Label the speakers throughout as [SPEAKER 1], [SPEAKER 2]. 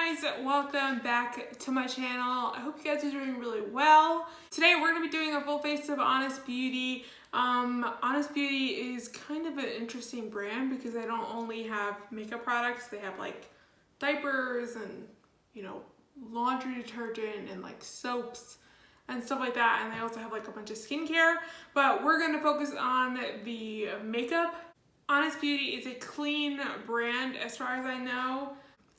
[SPEAKER 1] guys, welcome back to my channel. I hope you guys are doing really well. Today we're going to be doing a full face of Honest Beauty. Honest Beauty is kind of an interesting brand because they don't only have makeup products, they have like diapers and laundry detergent and like soaps and stuff like that, and they also have like a bunch of skincare, but we're going to focus on the makeup. Honest Beauty is a clean brand as far as I know.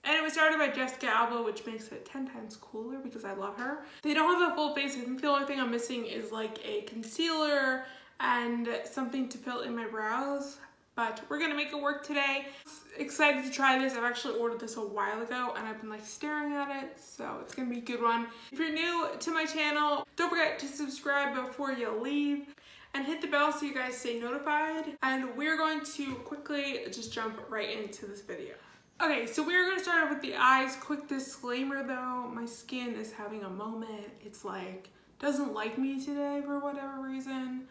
[SPEAKER 1] And it was started by Jessica Alba, which makes it 10 times cooler because I love her. They don't have a full face. I think the only thing I'm missing is like a concealer and something to fill in my brows. But we're gonna make it work today. Excited to try this. I've actually ordered this a while ago and I've been like staring at it. So it's gonna be a good one. If you're new to my channel, don't forget to subscribe before you leave. And hit the bell so you guys stay notified. And we're going to quickly just jump right into this video. Okay, so we're gonna start off with the eyes. Quick disclaimer though, my skin is having a moment. It's like, doesn't like me today for whatever reason.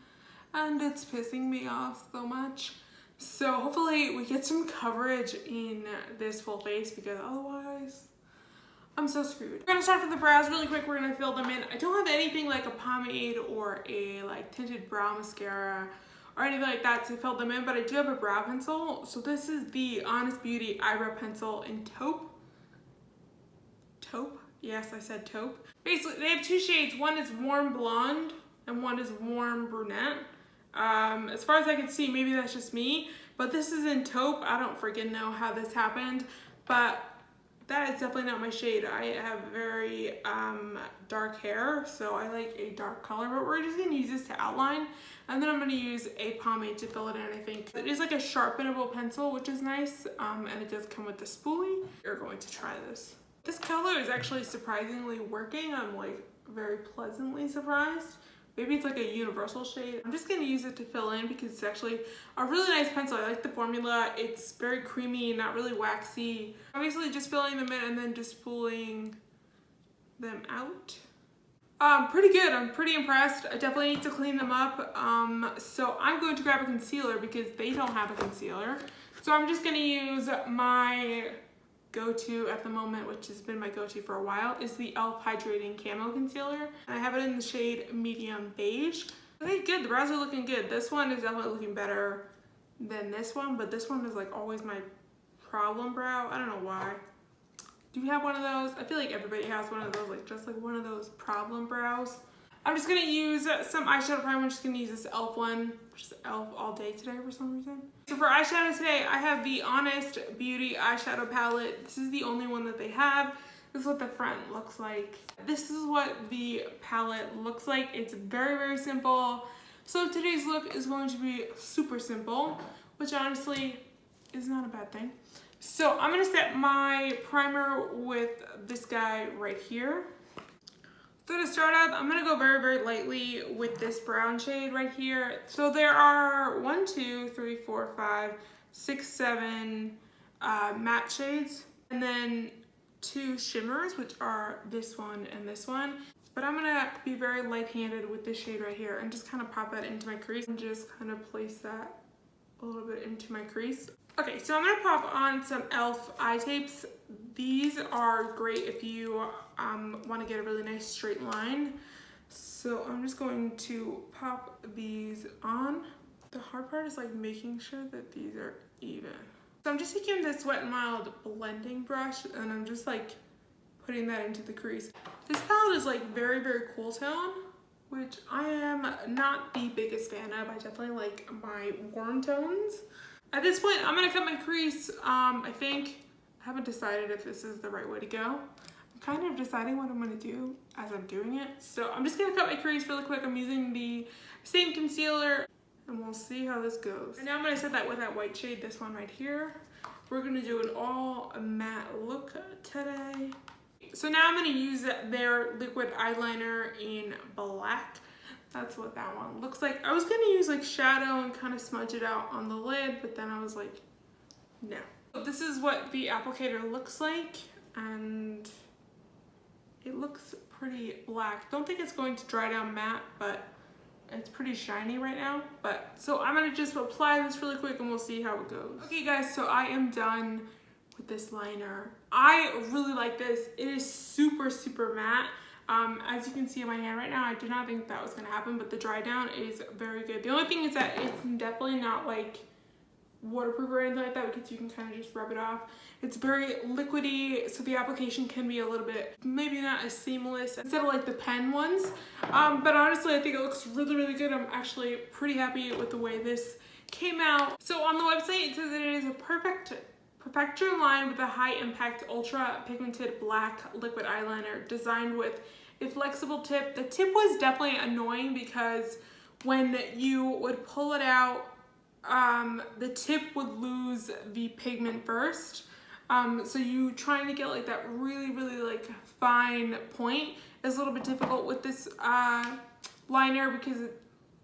[SPEAKER 1] And it's pissing me off so much. So hopefully we get some coverage in this full face because otherwise, I'm so screwed. We're gonna start with the brows really quick. We're gonna fill them in. I don't have anything like a pomade or a like tinted brow mascara or anything like that to fill them in, but I do have a brow pencil. So this is the Honest Beauty eyebrow pencil in taupe. Taupe? Yes, I said taupe. Basically, they have two shades. One is warm blonde and one is warm brunette. As far as I can see, maybe that's just me, but this is in taupe. I don't freaking know how this happened, but that is definitely not my shade. I have very dark hair, so I like a dark color, but we're just gonna use this to outline. And then I'm gonna use a pomade to fill it in, I think. It is like a sharpenable pencil, which is nice, and it does come with the spoolie. You're going to try this. This color is actually surprisingly working. I'm like very pleasantly surprised. Maybe it's like a universal shade. I'm just gonna use it to fill in because it's actually a really nice pencil. I like the formula. It's very creamy, not really waxy. Obviously just filling them in and then just spooling them out. Pretty good. I'm pretty impressed. I definitely need to clean them up. So I'm going to grab a concealer because they don't have a concealer. So I'm just gonna use my go-to at the moment, which has been my go-to for a while, is the e.l.f. Hydrating Camo Concealer. And I have it in the shade medium beige. Okay, good. The brows are looking good. This one is definitely looking better than this one, but this one is like always my problem brow. I don't know why. Do you have one of those? I feel like everybody has one of those, like just like one of those problem brows. I'm just gonna use some eyeshadow primer. I'm just gonna use this e.l.f. one, which is e.l.f. all day today for some reason. So for eyeshadow today, I have the Honest Beauty eyeshadow palette. This is the only one that they have. This is what the front looks like. This is what the palette looks like. It's very, very simple. So today's look is going to be super simple, which honestly is not a bad thing. So I'm gonna set my primer with this guy right here. So to start out, I'm gonna go very, very lightly with this brown shade right here. So there are 1, 2, 3, 4, 5, 6, 7 matte shades, and then 2 shimmers, which are this one and this one. But I'm gonna be very light-handed with this shade right here and just kind of pop that into my crease and just kind of place that a little bit into my crease. Okay, so I'm gonna pop on some e.l.f. eye tapes. These are great if you want to get a really nice straight line. So I'm just going to pop these on. The hard part is like making sure that these are even. So I'm just taking this Wet n Wild blending brush and I'm just like putting that into the crease. This palette is like very, very cool tone, which I am not the biggest fan of. I definitely like my warm tones. At this point, I'm gonna cut my crease. I think, I haven't decided if this is the right way to go. I'm kind of deciding what I'm gonna do as I'm doing it. So I'm just gonna cut my crease really quick. I'm using the same concealer and we'll see how this goes. And now I'm gonna set that with that white shade, this one right here. We're gonna do an all matte look today. So now I'm gonna use their liquid eyeliner in black. That's what that one looks like. I was gonna use like shadow and kind of smudge it out on the lid, but then I was like, no. So this is what the applicator looks like, and it looks pretty black. Don't think it's going to dry down matte, but it's pretty shiny right now. But so I'm gonna just apply this really quick and we'll see how it goes. Okay guys, so I am done with this liner. I really like this. It is super, super matte. As you can see in my hand right now, I did not think that was gonna happen, but the dry down is very good. The only thing is that it's definitely not like waterproof or anything like that, because you can kind of just rub it off. It's very liquidy, so the application can be a little bit, maybe not as seamless instead of like the pen ones. But honestly, I think it looks really, really good. I'm actually pretty happy with the way this came out. So on the website, it says that it is a perfector line with a high impact ultra pigmented black liquid eyeliner designed with a flexible tip. The tip was definitely annoying because when you would pull it out, the tip would lose the pigment first. So you trying to get like that really, really like fine point is a little bit difficult with this liner because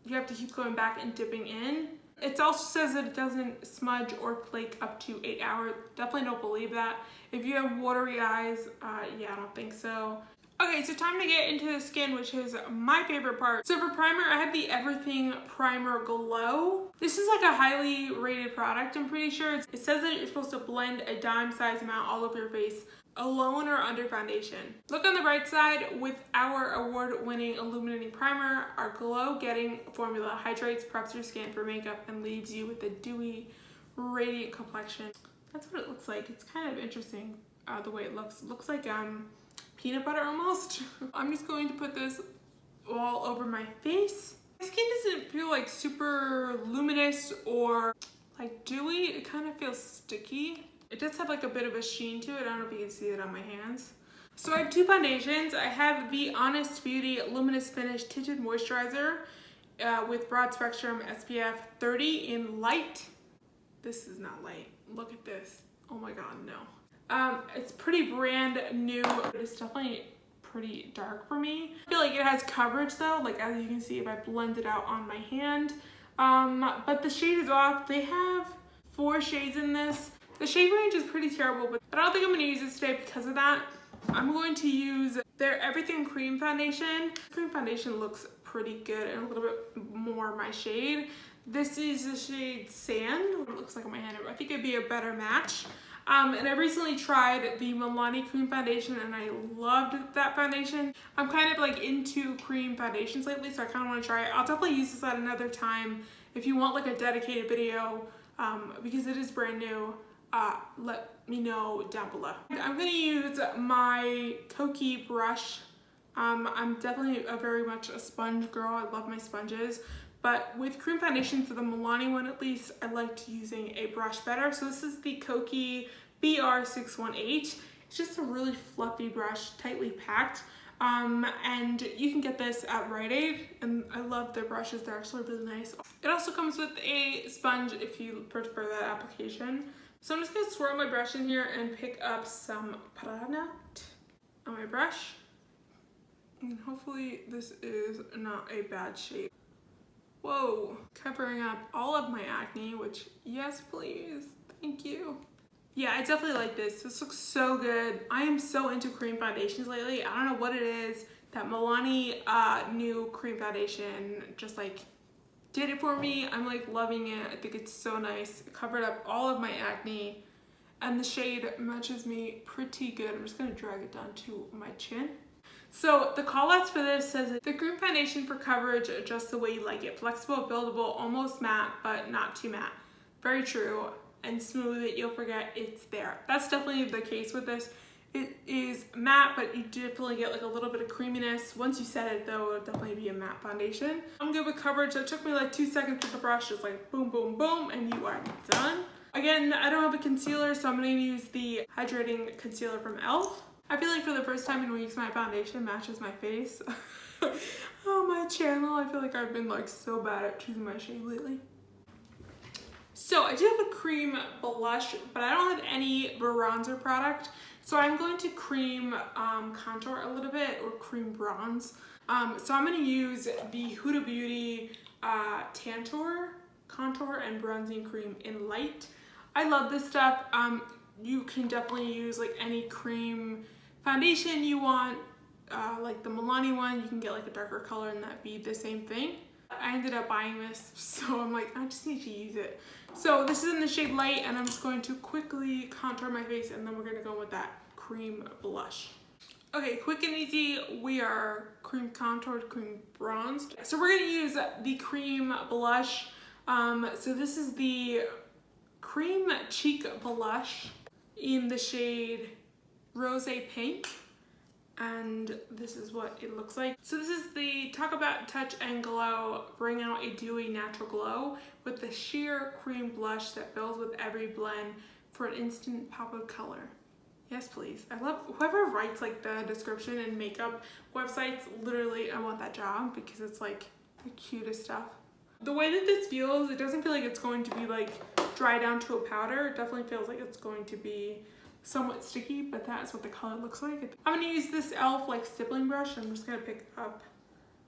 [SPEAKER 1] you have to keep going back and dipping in. It also says that it doesn't smudge or flake up to 8 hours. Definitely don't believe that. If you have watery eyes, yeah, I don't think so. Okay, so time to get into the skin, which is my favorite part. So for primer, I have the Everything Primer Glow. This is like a highly rated product, I'm pretty sure. It says that it's supposed to blend a dime-sized amount all over your face, alone or under foundation. Look on the right side, with our award-winning illuminating primer, our glow-getting formula hydrates, preps your skin for makeup, and leaves you with a dewy, radiant complexion. That's what it looks like. It's kind of interesting the way it looks. It looks like peanut butter almost. I'm just going to put this all over my face. My skin doesn't feel like super luminous or like dewy. It kind of feels sticky. It does have like a bit of a sheen to it. I don't know if you can see it on my hands. So I have two foundations. I have the Honest Beauty Luminous Finish Tinted Moisturizer with broad spectrum SPF 30 in light. This is not light. Look at this. Oh my god, no. It's pretty brand new, but it's definitely pretty dark for me. I feel like it has coverage though, like as you can see if I blend it out on my hand. But the shade is off. They have 4 shades in this. The shade range is pretty terrible, but I don't think I'm going to use this today because of that. I'm going to use their Everything Cream Foundation. Cream foundation looks pretty good and a little bit more my shade. This is the shade Sand. What it looks like on my hand. I think it'd be a better match. And I recently tried the Milani Cream Foundation and I loved that foundation. I'm kind of like into cream foundations lately, so I kind of want to try it. I'll definitely use this at another time if you want like a dedicated video, because it is brand new. Let me know down below. I'm going to use my Koki brush. I'm definitely very much a sponge girl. I love my sponges. But with cream foundations, for the Milani one at least, I liked using a brush better. So this is the Koki BR61H. It's just a really fluffy brush, tightly packed. And you can get this at Rite Aid, and I love their brushes. They're actually really nice. It also comes with a sponge if you prefer that application. So I'm just gonna swirl my brush in here and pick up some product on my brush. And hopefully this is not a bad shape. Whoa, covering up all of my acne, which, yes, please, thank you. Yeah, I definitely like this. This looks so good. I am so into cream foundations lately. I don't know what it is. That Milani new cream foundation just like did it for me. I'm like loving it. I think it's so nice. It covered up all of my acne and the shade matches me pretty good. I'm just gonna drag it down to my chin. So the call outs for this says the cream foundation for coverage just the way you like it. Flexible, buildable, almost matte, but not too matte. Very true. And smooth it, you'll forget it's there. That's definitely the case with this. It is matte, but you definitely get like a little bit of creaminess. Once you set it though, it'll definitely be a matte foundation. I'm good with coverage. It took me like 2 seconds with the brush, just like boom, boom, boom, and you are done. Again, I don't have a concealer, so I'm gonna use the hydrating concealer from e.l.f. I feel like for the first time in weeks, my foundation matches my face. On my channel, I feel like I've been like so bad at choosing my shade lately. So I do have a cream blush, but I don't have any bronzer product. So I'm going to cream contour a little bit, or cream bronze. So I'm going to use the Huda Beauty Tantour Contour and Bronzing Cream in Light. I love this stuff. You can definitely use like any cream foundation you want, like the Milani one. You can get like a darker color and that be the same thing. I ended up buying this, so I'm like, I just need to use it. So this is in the shade Light, and I'm just going to quickly contour my face, and then we're gonna go with that cream blush. Okay, quick and easy, we are cream contoured, cream bronzed. So we're gonna use the cream blush. So this is the cream cheek blush in the shade Rose Pink. And this is what it looks like. So this is the Talk About Touch and Glow, Bring Out a Dewy Natural Glow with the sheer cream blush that builds with every blend for an instant pop of color. Yes, please. I love whoever writes like the description and makeup websites. Literally, I want that job because it's like the cutest stuff. The way that this feels, it doesn't feel like it's going to be like dry down to a powder. It definitely feels like it's going to be somewhat sticky, but that's what the color looks like. I'm gonna use this e.l.f. like stippling brush. I'm just gonna pick up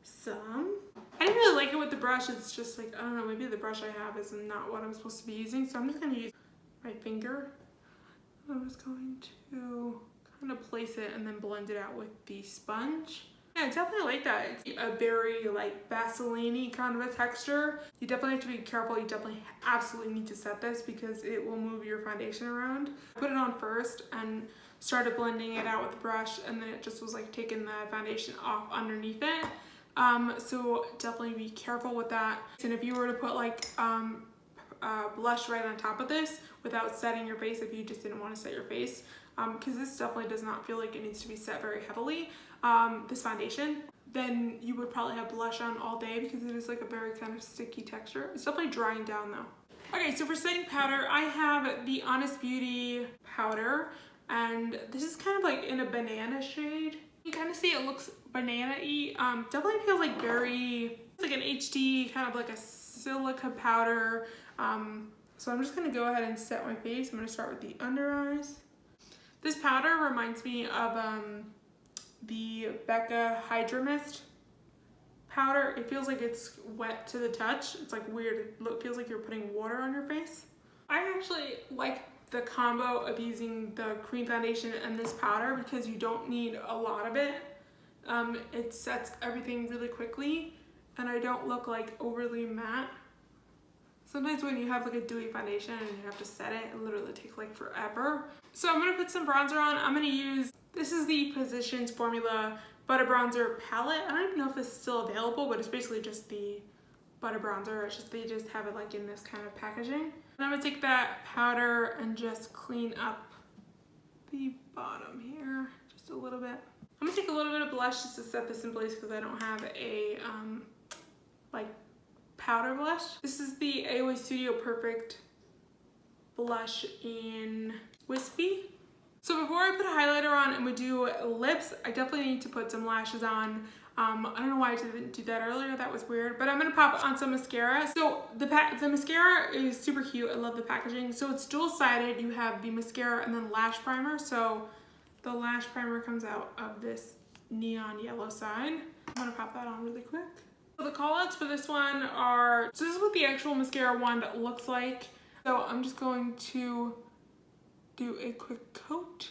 [SPEAKER 1] some. I didn't really like it with the brush. It's just like, I don't know, maybe the brush I have is not what I'm supposed to be using. So I'm just gonna use my finger. I'm just going to kind of place it and then blend it out with the sponge. Yeah, I definitely like that. It's a very like Vaseline-y kind of a texture. You definitely have to be careful. You definitely absolutely need to set this because it will move your foundation around. I put it on first and started blending it out with the brush, and then it just was like taking the foundation off underneath it. So definitely be careful with that. And if you were to put like blush right on top of this without setting your face, if you just didn't want to set your face, because this definitely does not feel like it needs to be set very heavily, this foundation, then you would probably have blush on all day because it is like a very kind of sticky texture. It's definitely drying down though. Okay, so for setting powder, I have the Honest Beauty powder, and this is kind of like in a banana shade. You kind of see it looks banana-y. Definitely feels like very, it's like an HD, kind of like a silica powder. So I'm just gonna go ahead and set my face. I'm gonna start with the under eyes. This powder reminds me of the Becca Hydra Mist powder. It feels like it's wet to the touch. It's like weird. It feels like you're putting water on your face. I actually like the combo of using the cream foundation and this powder because you don't need a lot of it. It sets everything really quickly, and I don't look like overly matte. Sometimes when you have like a dewy foundation and you have to set it, it literally takes like forever. So I'm gonna put some bronzer on. I'm gonna use, this is the Positions Formula Butter Bronzer Palette. I don't even know if this is still available, but it's basically just the butter bronzer. It's just, they just have it like in this kind of packaging. And I'm gonna take that powder and just clean up the bottom here, just a little bit. I'm gonna take a little bit of blush just to set this in place because I don't have a like powder blush. This is the AOA Studio Perfect blush in Wispy. So before I put a highlighter on and we do lips, I definitely need to put some lashes on. I don't know why I didn't do that earlier, that was weird, but I'm gonna pop on some mascara. So the mascara is super cute, I love the packaging. So it's dual-sided, you have the mascara and then lash primer. So the lash primer comes out of this neon yellow side. I'm gonna pop that on really quick. So the callouts for this one are, so this is what the actual mascara wand looks like. So I'm just going to do a quick coat.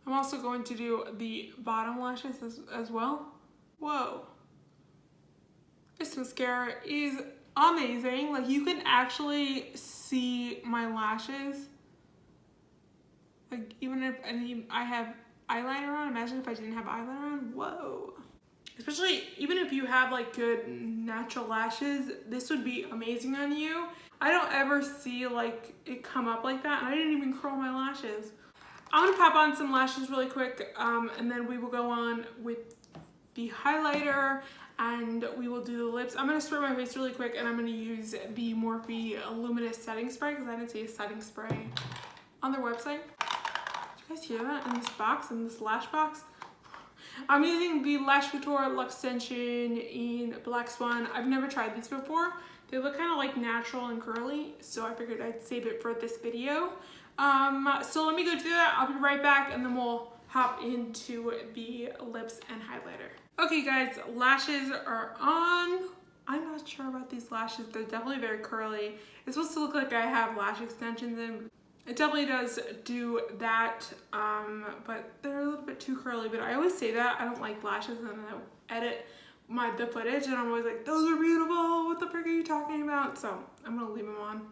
[SPEAKER 1] I'm also going to do the bottom lashes as well. Whoa. This mascara is amazing. Like you can actually see my lashes. Like even if I have eyeliner on, imagine if I didn't have eyeliner on, whoa. Especially even if you have like good natural lashes, this would be amazing on you. I don't ever see like it come up like that, and I didn't even curl my lashes. I'm gonna pop on some lashes really quick, and then we will go on with the highlighter and we will do the lips. I'm gonna spray my face really quick, and I'm gonna use the Morphe Luminous Setting Spray because I didn't see a setting spray on their website. Did you guys hear that in this box, in this lash box? I'm using the Lash Couture Luxe Extension in Black Swan. I've never tried these before. They look kind of like natural and curly, so I figured I'd save it for this video. So let me go do that. I'll be right back, and then we'll hop into the lips and highlighter. Okay guys, lashes are on. I'm not sure about these lashes. They're definitely very curly. It's supposed to look like I have lash extensions in. It definitely does do that, but they're a little bit too curly, but I always say that. I don't like lashes, and then I edit the footage, and I'm always like, those are beautiful, what the frick are you talking about? So I'm gonna leave them on.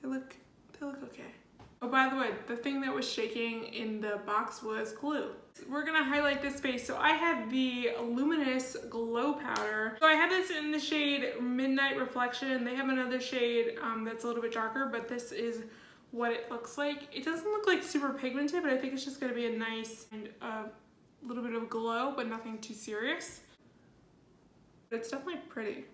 [SPEAKER 1] They look okay. Oh, by the way, the thing that was shaking in the box was glue. We're gonna highlight this face. So I have the Luminous Glow Powder. So I have this in the shade Midnight Reflection. They have another shade that's a little bit darker, but this is what it looks like. It doesn't look like super pigmented, but I think it's just gonna be a nice and little bit of glow, but nothing too serious. It's definitely pretty.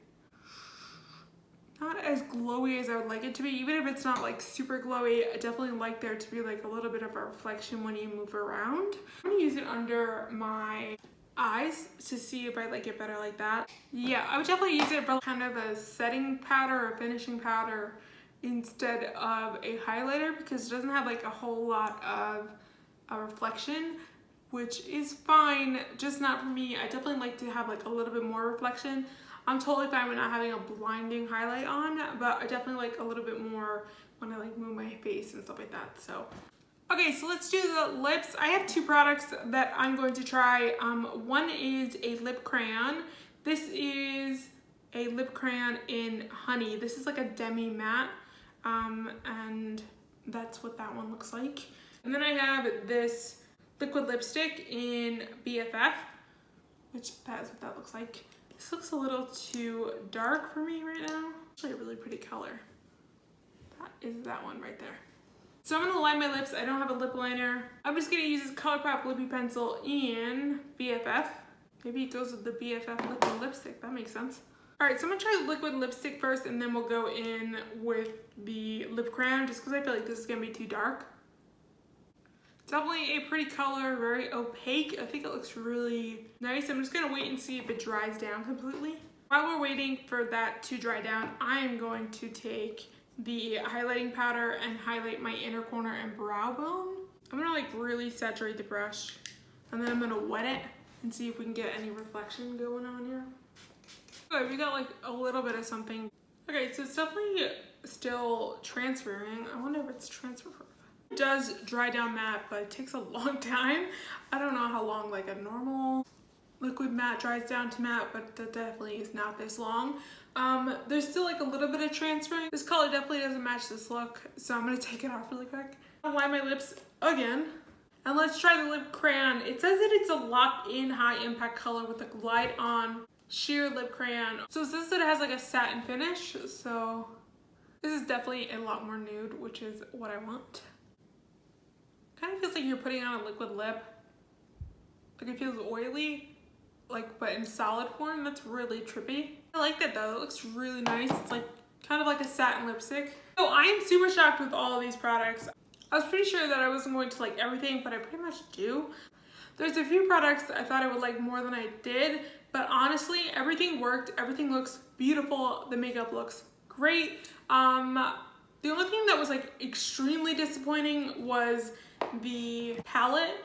[SPEAKER 1] Not as glowy as I would like it to be. Even if it's not like super glowy, I definitely like there to be like a little bit of a reflection when you move around. I'm gonna use it under my eyes to see if I like it better like that. Yeah, I would definitely use it for kind of a setting powder or finishing powder instead of a highlighter, because it doesn't have like a whole lot of a reflection, which is fine, just not for me. I definitely like to have like a little bit more reflection. I'm totally fine with not having a blinding highlight on, but I definitely like a little bit more when I like move my face and stuff like that. So, okay, so let's do the lips. I have two products that I'm going to try. One is a lip crayon. This is a lip crayon in Honey. This is like a demi matte, and that's what that one looks like. And then I have this liquid lipstick in BFF, which that is what that looks like. This looks a little too dark for me right now. Actually a really pretty color. That is that one right there. So I'm gonna line my lips. I don't have a lip liner. I'm just gonna use this ColourPop lippy pencil in BFF. Maybe it goes with the BFF liquid lipstick. That makes sense. All right, so I'm gonna try the liquid lipstick first, and then we'll go in with the lip crayon, just because I feel like this is gonna be too dark. Definitely a pretty color, very opaque. I think it looks really nice. I'm just gonna wait and see if it dries down completely. While we're waiting for that to dry down, I am going to take the highlighting powder and highlight my inner corner and brow bone. I'm gonna like really saturate the brush, and then I'm gonna wet it and see if we can get any reflection going on here. Okay, we got like a little bit of something. Okay, so it's definitely still transferring. I wonder if it's transfer. It does dry down matte, but it takes a long time. I don't know how long like a normal liquid matte dries down to matte, but that definitely is not this long. There's still like a little bit of transferring. This color definitely doesn't match this look, so I'm gonna take it off really quick. I'll line my lips again, and let's try the lip crayon. It says that it's a locked-in high impact color with a glide on sheer lip crayon. So it says that it has like a satin finish, so this is definitely a lot more nude, which is what I want. Kind of feels like you're putting on a liquid lip. Like it feels oily, like but in solid form. That's really trippy. I like that though. It looks really nice. It's like kind of like a satin lipstick. So I am super shocked with all of these products. I was pretty sure that I wasn't going to like everything, but I pretty much do. There's a few products that I thought I would like more than I did, but honestly, everything worked. Everything looks beautiful. The makeup looks great. The only thing that was like extremely disappointing was the palette.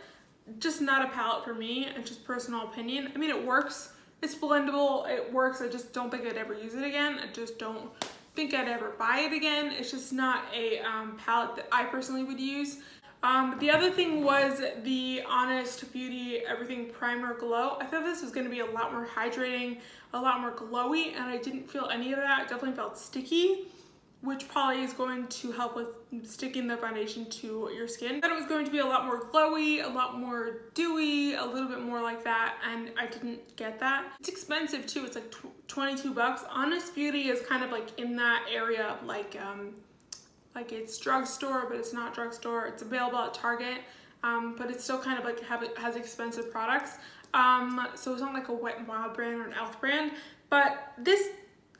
[SPEAKER 1] Just not a palette for me. It's just personal opinion. I mean, it works. It's blendable. It works. I just don't think I'd ever use it again. I just don't think I'd ever buy it again. It's just not a palette that I personally would use. The other thing was the Honest Beauty Everything Primer Glow. I thought this was going to be a lot more hydrating, a lot more glowy, and I didn't feel any of that. It definitely felt sticky, which probably is going to help with sticking the foundation to your skin. I thought it was going to be a lot more glowy, a lot more dewy, a little bit more like that, and I didn't get that. It's expensive too. It's like 22 bucks. Honest Beauty is kind of like in that area of like it's drugstore, but it's not drugstore. It's available at Target, but it's still kind of like has expensive products. So it's not like a Wet n Wild brand or an e.l.f. brand, but this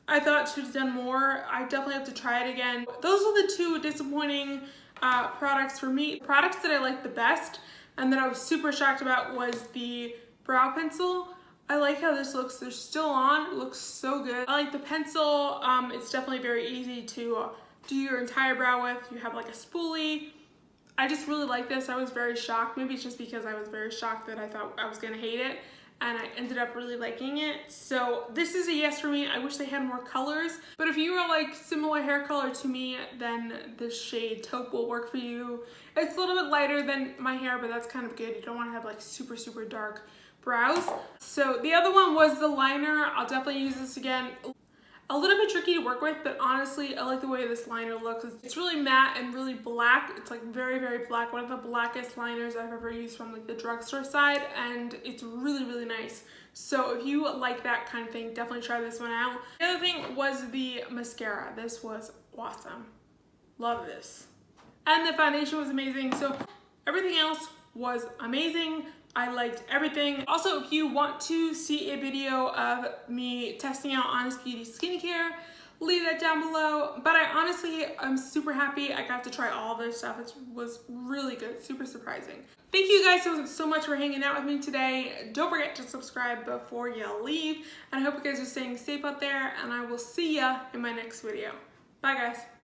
[SPEAKER 1] I thought should have done more. I definitely have to try it again. Those are the two disappointing products for me. The products that I liked the best and that I was super shocked about was the brow pencil. I like how this looks. They're still on. It looks so good. I like the pencil. It's definitely very easy to do your entire brow with. You have like a spoolie. I just really like this. I was very shocked. Maybe it's just because I was very shocked that I thought I was gonna hate it. and I ended up really liking it. So this is a yes for me. I wish they had more colors, but if you are like similar hair color to me, then this shade taupe will work for you. It's a little bit lighter than my hair, but that's kind of good. You don't want to have like super, super dark brows. So the other one was the liner. I'll definitely use this again. A little bit tricky to work with, but honestly, I like the way this liner looks. It's really matte and really black. It's like very, very black. One of the blackest liners I've ever used from like the drugstore side, and it's really, really nice. So if you like that kind of thing, definitely try this one out. The other thing was the mascara. This was awesome. Love this. And the foundation was amazing. So everything else was amazing. I liked everything. Also, if you want to see a video of me testing out Honest Beauty skincare, leave that down below. But I honestly, I'm super happy I got to try all this stuff. It was really good, super surprising. Thank you guys so much for hanging out with me today. Don't forget to subscribe before you leave. And I hope you guys are staying safe out there, and I will see ya in my next video. Bye guys.